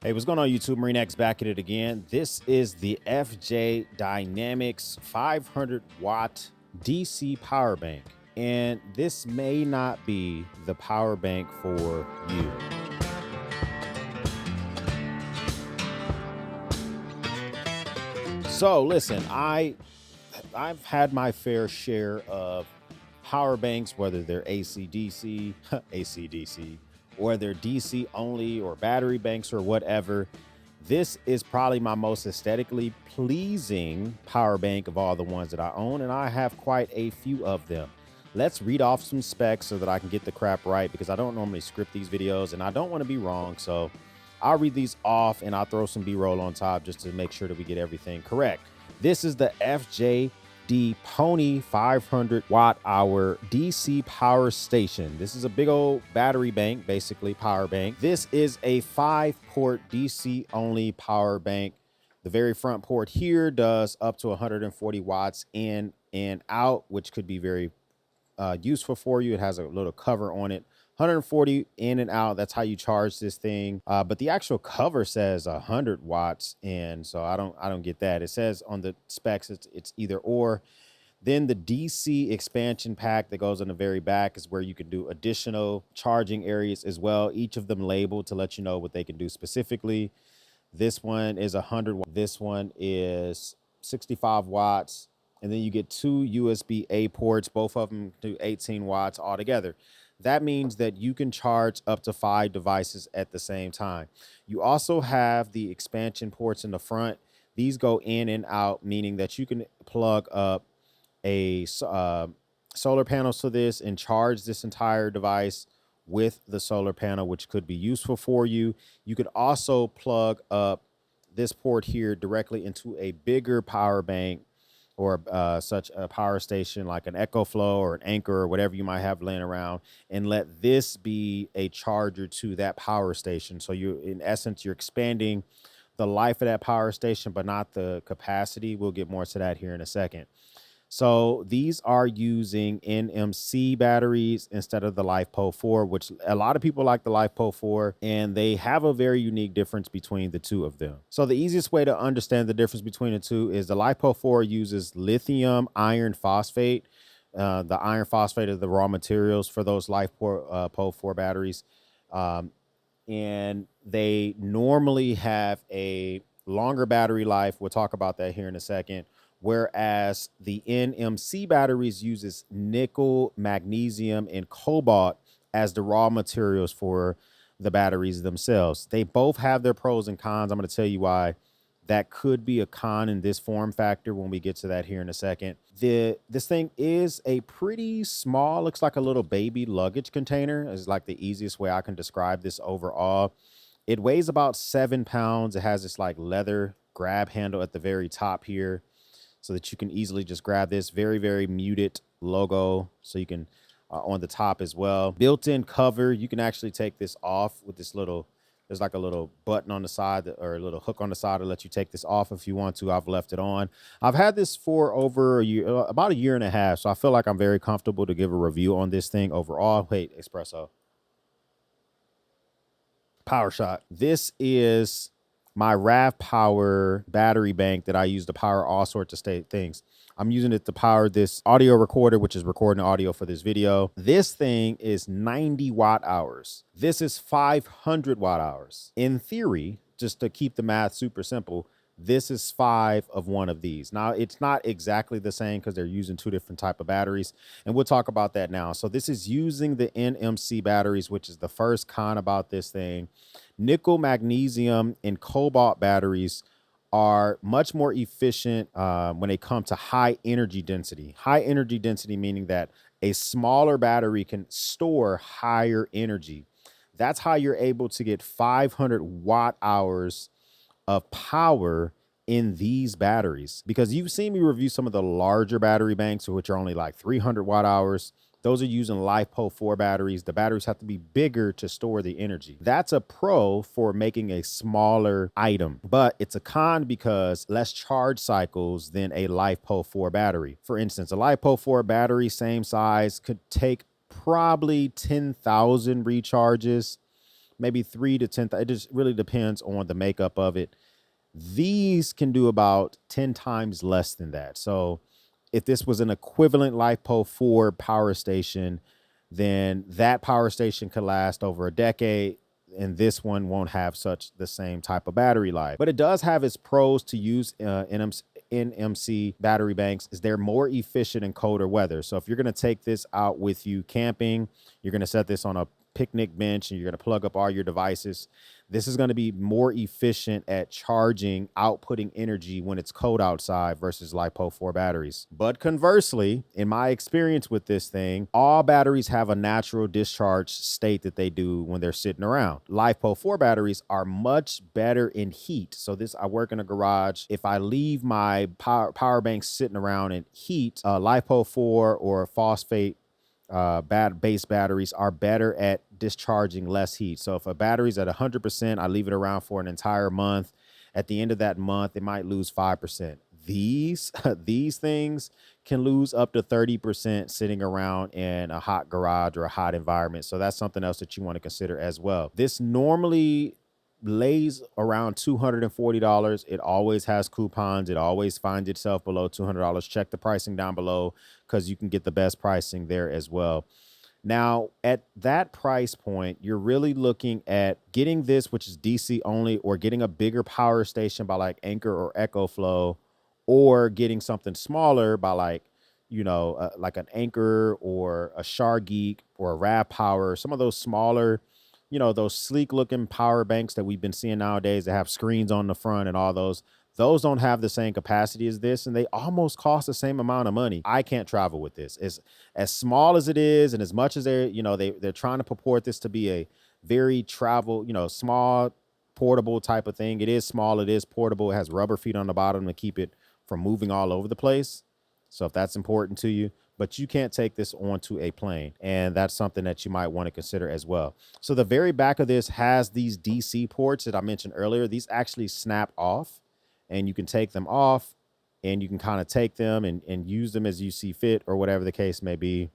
Hey, what's going on YouTube? Marine X back at it again. This is the FJDynamics 500 watt DC power bank. And this may not be the power bank for you. So listen, I've had my fair share of power banks, whether they're AC/DC, AC/DC, or they're DC only or battery banks or whatever. This is probably my most aesthetically pleasing power bank of all the ones that I own, and I have quite a few of them. Let's read off some specs so that I can get the crap right, because I don't normally script these videos and I don't want to be wrong. So I'll read these off and I'll throw some B-roll on top just to make sure that we get everything correct. This is the FJD Pony 500 watt hour DC power station. This is a big old battery bank, basically power bank. This is a 5-port DC only power bank. The very front port here does up to 140 watts in and out, which could be very useful for you. It has a little cover on it. 140 in and out. That's how you charge this thing. But the actual cover says 100 watts, and so I don't get that. It says on the specs it's either or. Then the DC expansion pack that goes on the very back is where you can do additional charging areas as well. Each of them labeled to let you know what they can do specifically. This one is 100. This one is 65 watts. And then you get 2 USB-A ports. Both of them do 18 watts altogether. That means that you can charge up to 5 devices at the same time. You also have the expansion ports in the front. These go in and out, meaning that you can plug up a solar panels to this and charge this entire device with the solar panel, which could be useful for you. You could also plug up this port here directly into a bigger power bank or such a power station like an EcoFlow or an Anchor or whatever you might have laying around, and let this be a charger to that power station. So you, in essence, you're expanding the life of that power station, but not the capacity. We'll get more to that here in a second. So these are using NMC batteries instead of the LiFePO 4, which a lot of people like the LiFePO 4, and they have a very unique difference between the two of them. So the easiest way to understand the difference between the two is the LiFePO 4 uses lithium iron phosphate. The iron phosphate is the raw materials for those LiFePO 4 batteries. And they normally have a longer battery life. We'll talk about that here in a second. Whereas the NMC batteries uses nickel, magnesium, and cobalt as the raw materials for the batteries themselves. They both have their pros and cons. I'm going to tell you why that could be a con in this form factor when we get to that here in a second. This thing is a pretty small, looks like a little baby luggage container, is like the easiest way I can describe this overall. It weighs about 7 pounds. It has this like leather grab handle at the very top here, so that you can easily just grab this. Very, very muted logo. So you can on the top as well. Built-in cover. You can actually take this off with this little, there's like a little button on the side or a little hook on the side to let you take this off if you want to. I've left it on. I've had this for over a year, about a year and a half. So I feel like I'm very comfortable to give a review on this thing overall. Wait, espresso. Power shot. This is my RAV Power battery bank that I use to power all sorts of things. I'm using it to power this audio recorder, which is recording audio for this video. This thing is 90 watt hours. This is 500 watt hours. In theory, just to keep the math super simple, this is 5 of one of these. Now, it's not exactly the same because they're using 2 different type of batteries, and we'll talk about that now. So this is using the NMC batteries, which is the first con about this thing. Nickel, magnesium, and cobalt batteries are much more efficient when they come to high energy density. High energy density meaning that a smaller battery can store higher energy. That's how you're able to get 500 watt hours of power in these batteries, because you've seen me review some of the larger battery banks, which are only like 300 watt hours. Those are using LiFePO 4 batteries. The batteries have to be bigger to store the energy. That's a pro for making a smaller item, but it's a con because less charge cycles than a LiFePO 4 battery. For instance, a LiFePO 4 battery, same size, could take probably 10,000 recharges, maybe 3 to 10. It just really depends on the makeup of it. These can do about 10 times less than that. So if this was an equivalent LiPo 4 power station, then that power station could last over a decade, and this one won't have such the same type of battery life. But it does have its pros to use NMC battery banks. Is they're more efficient in colder weather. So if you're going to take this out with you camping, you're going to set this on a picnic bench and you're going to plug up all your devices. This is going to be more efficient at charging, outputting energy when it's cold outside versus LiPo 4 batteries. But conversely, in my experience with this thing, all batteries have a natural discharge state that they do when they're sitting around. LiPo 4 batteries are much better in heat. So I work in a garage. If I leave my power banks sitting around in heat, LiPo 4 or phosphate base batteries are better at discharging less heat. So if a battery's at 100%, I leave it around for an entire month. At the end of that month, it might lose 5%. These things can lose up to 30% sitting around in a hot garage or a hot environment. So that's something else that you want to consider as well. This normally lays around $240. It always has coupons. It always finds itself below $200. Check the pricing down below because you can get the best pricing there as well. Now, at that price point, you're really looking at getting this, which is DC only, or getting a bigger power station by like Anchor or EcoFlow, or getting something smaller by like, like an Anchor or a Char Geek or a Rav Power, some of those smaller, those sleek looking power banks that we've been seeing nowadays that have screens on the front and all those don't have the same capacity as this, and they almost cost the same amount of money. I can't travel with this. It's as small as it is, and as much as they're trying to purport this to be a very small, portable type of thing. It is small, it is portable, it has rubber feet on the bottom to keep it from moving all over the place. So if that's important to you, but you can't take this onto a plane, and that's something that you might want to consider as well. So the very back of this has these DC ports that I mentioned earlier. These actually snap off, and you can take them off, and you can kind of take them and use them as you see fit, or whatever the case may be.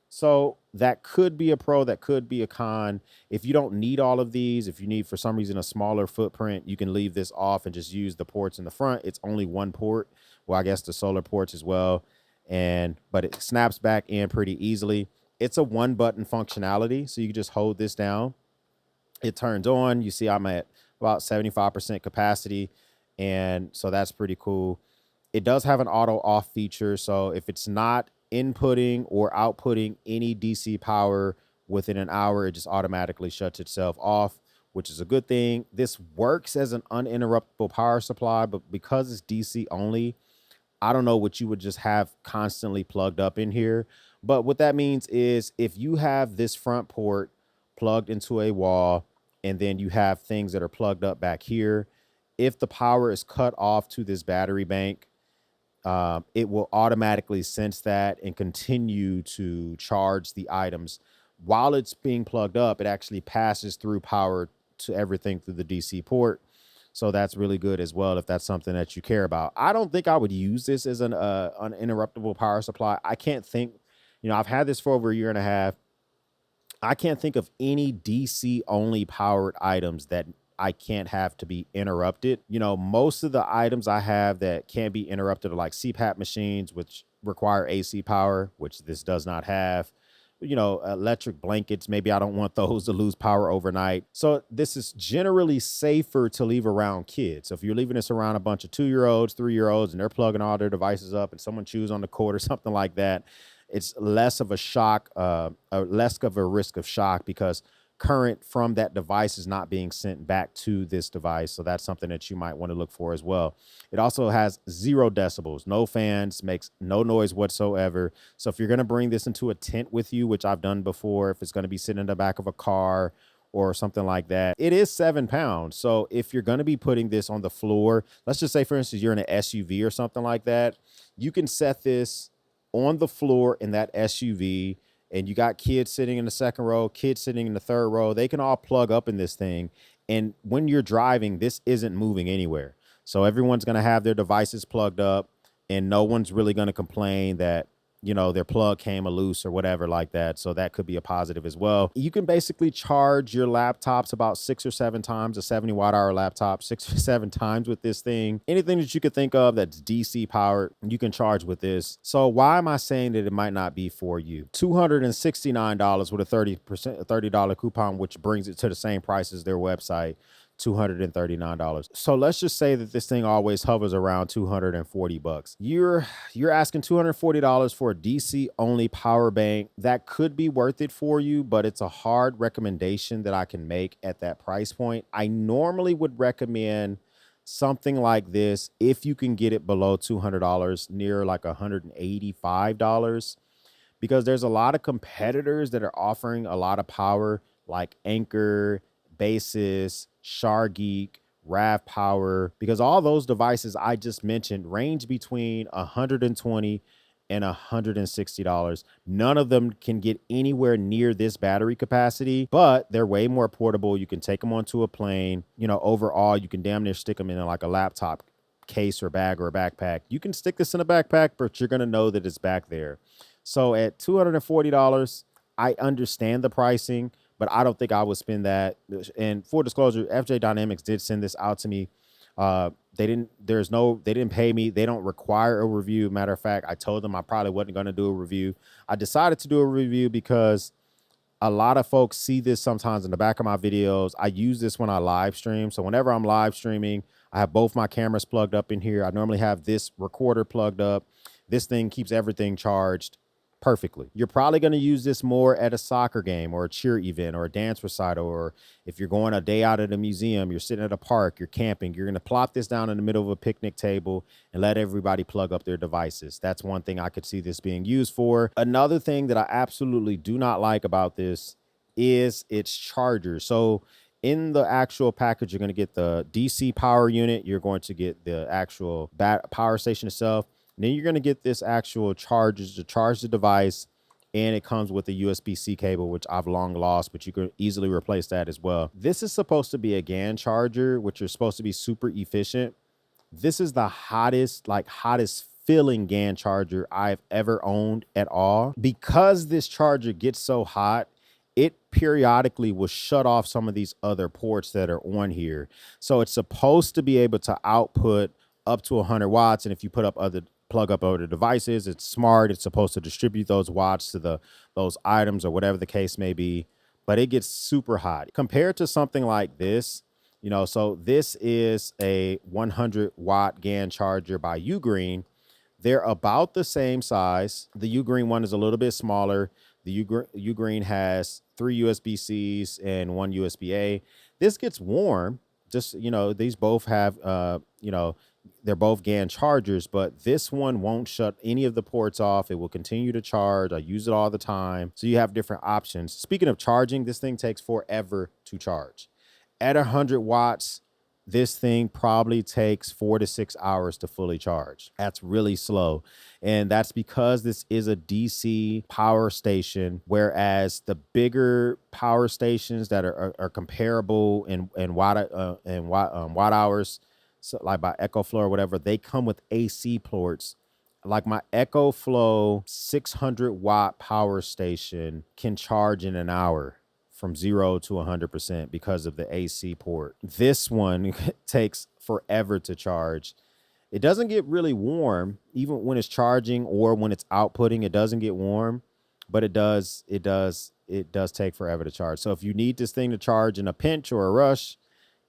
So that could be a pro, that could be a con. If you don't need all of these, if you need for some reason a smaller footprint, you can leave this off and just use the ports in the front. It's only one port. Well, I guess the solar ports as well. But it snaps back in pretty easily. It's a one button functionality. So you can just hold this down. It turns on. You see I'm at about 75% capacity. And so that's pretty cool. It does have an auto off feature. So if it's not inputting or outputting any DC power within an hour, it just automatically shuts itself off, which is a good thing. This works as an uninterruptible power supply, but because it's DC only, I don't know what you would just have constantly plugged up in here. But what that means is if you have this front port plugged into a wall, and then you have things that are plugged up back here, if the power is cut off to this battery bank, it will automatically sense that and continue to charge the items. While it's being plugged up, it actually passes through power to everything through the DC port. So that's really good as well if that's something that you care about. I don't think I would use this as an uninterruptible power supply. I can't think, I've had this for over a year and a half. I can't think of any DC only powered items that I can't have to be interrupted. Most of the items I have that can't be interrupted are like CPAP machines, which require AC power, which this does not have. Electric blankets, maybe I don't want those to lose power overnight. So this is generally safer to leave around kids. So if you're leaving this around a bunch of 2-year-olds, 3-year-olds, and they're plugging all their devices up and someone chews on the cord or something like that, it's less of a shock, less of a risk of shock because current from that device is not being sent back to this device. So that's something that you might want to look for as well. It also has 0 decibels, no fans, makes no noise whatsoever. So if you're going to bring this into a tent with you, which I've done before, if it's going to be sitting in the back of a car or something like that, it is 7 pounds. So if you're going to be putting this on the floor, let's just say, for instance, you're in an SUV or something like that, you can set this on the floor in that SUV, and you got kids sitting in the second row, kids sitting in the third row. They can all plug up in this thing. And when you're driving, this isn't moving anywhere. So everyone's going to have their devices plugged up, and no one's really going to complain that, you know, their plug came loose or whatever like that. So that could be a positive as well. You can basically charge your laptops about 6 or 7 times, a 70 watt hour laptop, 6 or 7 times with this thing. Anything that you could think of that's DC powered, you can charge with this. So why am I saying that it might not be for you? $269 with a $30 coupon, which brings it to the same price as their website. $239. So let's just say that this thing always hovers around 240 bucks. You're asking $240 for a DC only power bank. That could be worth it for you, but it's a hard recommendation that I can make at that price point. I normally would recommend something like this if you can get it below $200, near like $185, because there's a lot of competitors that are offering a lot of power, like Anchor, Basis, SharGeek, Rav Power, because all those devices I just mentioned range between $120 and $160. None of them can get anywhere near this battery capacity, but they're way more portable. You can take them onto a plane. You know, overall, you can damn near stick them in like a laptop case or bag or a backpack. You can stick this in a backpack, but you're going to know that it's back there. So at $240, I understand the pricing, but I don't think I would spend that. And full disclosure, FJDynamics did send this out to me. They didn't pay me. They don't require a review. Matter of fact, I told them I probably wasn't going to do a review. I decided to do a review because a lot of folks see this sometimes in the back of my videos. I use this when I live stream. So whenever I'm live streaming, I have both my cameras plugged up in here. I normally have this recorder plugged up. This thing keeps everything charged perfectly. You're probably going to use this more at a soccer game or a cheer event or a dance recital, or if you're going a day out at a museum, you're sitting at a park, you're camping, you're going to plop this down in the middle of a picnic table and let everybody plug up their devices. That's one thing I could see this being used for. Another thing that I absolutely do not like about this is its charger. So in the actual package, you're going to get the DC power unit. You're going to get the actual power station itself. And then you're going to get this actual charger to charge the device, and it comes with a USB-C cable, which I've long lost, but you can easily replace that as well. This is supposed to be a GAN charger, which is supposed to be super efficient. This is the hottest filling GAN charger I've ever owned at all. Because this charger gets so hot, it periodically will shut off some of these other ports that are on here. So it's supposed to be able to output up to 100 watts. And if you plug up other devices, it's smart. It's supposed to distribute those watts to those items or whatever the case may be. But it gets super hot compared to something like this. You know, so this is a 100 watt GAN charger by Ugreen. They're about the same size. The Ugreen one is a little bit smaller. The Ugreen has 3 USB-Cs and 1 USB-A. This gets warm. Just, you know, these both have, you know, they're both GAN chargers, but this one won't shut any of the ports off. It will continue to charge. I use it all the time. So you have different options. Speaking of charging, this thing takes forever to charge. At 100 watts, this thing probably takes 4 to 6 hours to fully charge. That's really slow. And that's because this is a DC power station, whereas the bigger power stations that are comparable in watt hours, so like by EcoFlow or whatever, they come with AC ports. Like my EcoFlow 600 watt power station can charge in an hour from 0 to 100% because of the AC port. This one takes forever to charge. It doesn't get really warm, even when it's charging or when it's outputting, it doesn't get warm, but it does take forever to charge. So if you need this thing to charge in a pinch or a rush,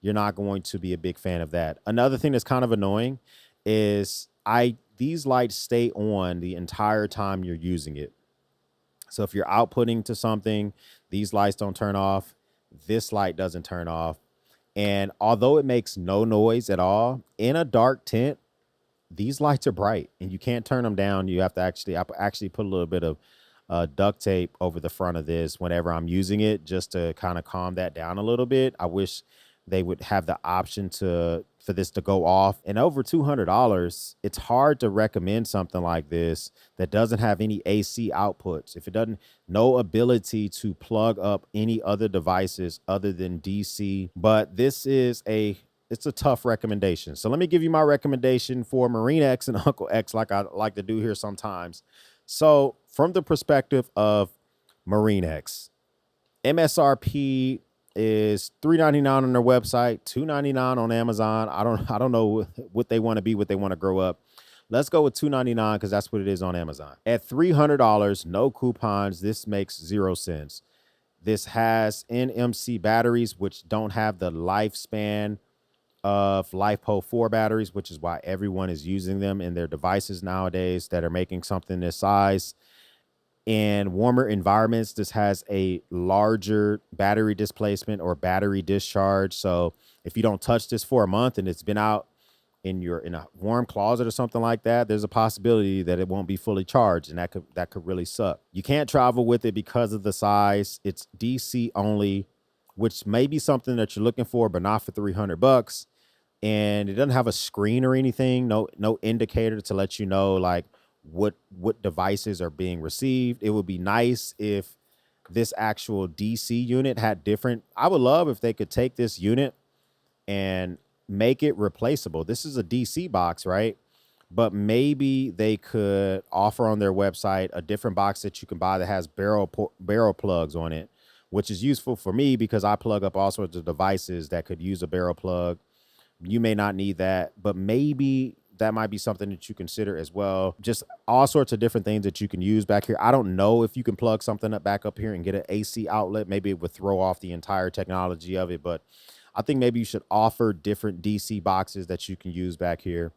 you're not going to be a big fan of that. Another thing that's kind of annoying is these lights stay on the entire time you're using it. So if you're outputting to something, these lights don't turn off. This light doesn't turn off. And although it makes no noise at all, in a dark tent, these lights are bright and you can't turn them down. You have to actually put a little bit of duct tape over the front of this whenever I'm using it, just to kind of calm that down a little bit. I wish they would have the option for this to go off. And over $200, it's hard to recommend something like this that doesn't have any AC outputs. If it doesn't, no ability to plug up any other devices other than DC. But this is it's a tough recommendation. So let me give you my recommendation for Marine X and Uncle X, like I like to do here sometimes. So from the perspective of MarineX, MSRP is $3.99 on their website, $2.99 on Amazon. I don't know what they want to be, what they want to grow up. Let's go with $2.99 because that's what it is on Amazon. At $300, no coupons, this makes 0 cents. This has NMC batteries, which don't have the lifespan of LiFePO 4 batteries, which is why everyone is using them in their devices nowadays that are making something this size. In warmer environments, this has a larger battery displacement or battery discharge. So if you don't touch this for a month and it's been out in a warm closet or something like that, there's a possibility that it won't be fully charged, and that could really suck. You can't travel with it because of the size. It's DC only, which may be something that you're looking for, but not for $300. And it doesn't have a screen or anything, no indicator to let you know like what devices are being received. It would be nice if this actual DC unit had different. I would love if they could take this unit and make it replaceable. This is a DC box, right? But maybe they could offer on their website a different box that you can buy that has barrel plugs on it, which is useful for me because I plug up all sorts of devices that could use a barrel plug. You may not need that, but maybe that might be something that you consider as well. Just all sorts of different things that you can use back here. I don't know if you can plug something up back up here and get an AC outlet. Maybe it would throw off the entire technology of it, but I think maybe you should offer different DC boxes that you can use back here.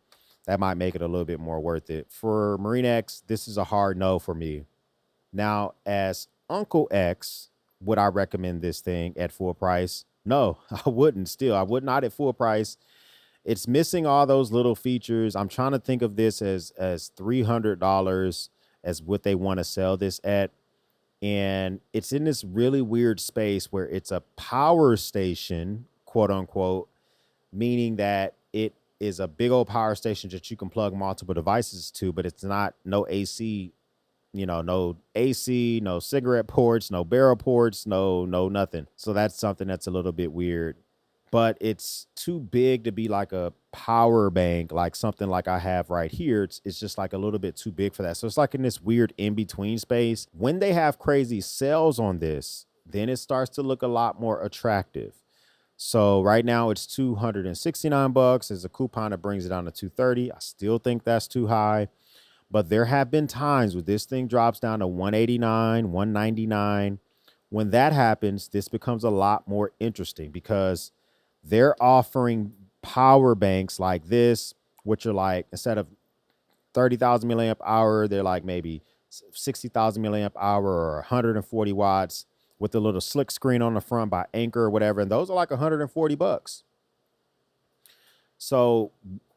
That might make it a little bit more worth it. For MarineX, this is a hard no for me. Now, as Uncle X, would I recommend this thing at full price? No, I wouldn't. Still, I would not at full price. It's missing all those little features. I'm trying to think of this as $300 as what they want to sell this at. And it's in this really weird space where it's a power station, quote unquote, meaning that it is a big old power station that you can plug multiple devices to, but it's not no AC, no AC, no cigarette ports, no barrel ports, no nothing. So that's something that's a little bit weird. But it's too big to be like a power bank, like something like I have right here. It's just like a little bit too big for that. So it's like in this weird in-between space. When they have crazy sales on this, then it starts to look a lot more attractive. So right now it's $269. There's a coupon that brings it down to $230. I still think that's too high. But there have been times where this thing drops down to $189, $199. When that happens, this becomes a lot more interesting because they're offering power banks like this, which are like, instead of 30,000 milliamp hour, they're like maybe 60,000 milliamp hour or 140 watts with a little slick screen on the front by Anchor or whatever. And those are like $140. So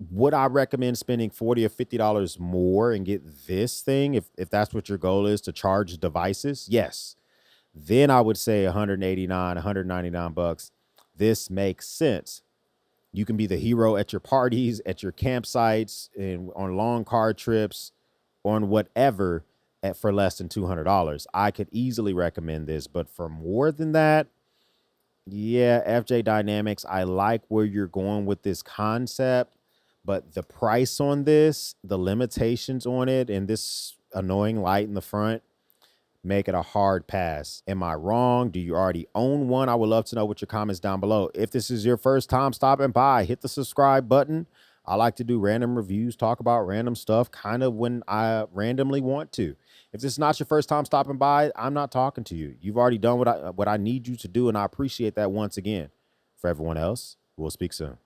would I recommend spending $40 or $50 more and get this thing if that's what your goal is, to charge devices? Yes. Then I would say $189, $199. This makes sense. You can be the hero at your parties, at your campsites, and on long car trips, on whatever, for less than $200. I could easily recommend this, but for more than that, yeah, FJDynamics, I like where you're going with this concept, but the price on this, the limitations on it, and this annoying light in the front make it a hard pass. Am I wrong? Do you already own one? I would love to know with your comments down below. If this is your first time stopping by, hit the subscribe button. I like to do random reviews, talk about random stuff kind of when I randomly want to. If this is not your first time stopping by, I'm not talking to you. You've already done what I need you to do, and I appreciate that once again. For everyone else, we'll speak soon.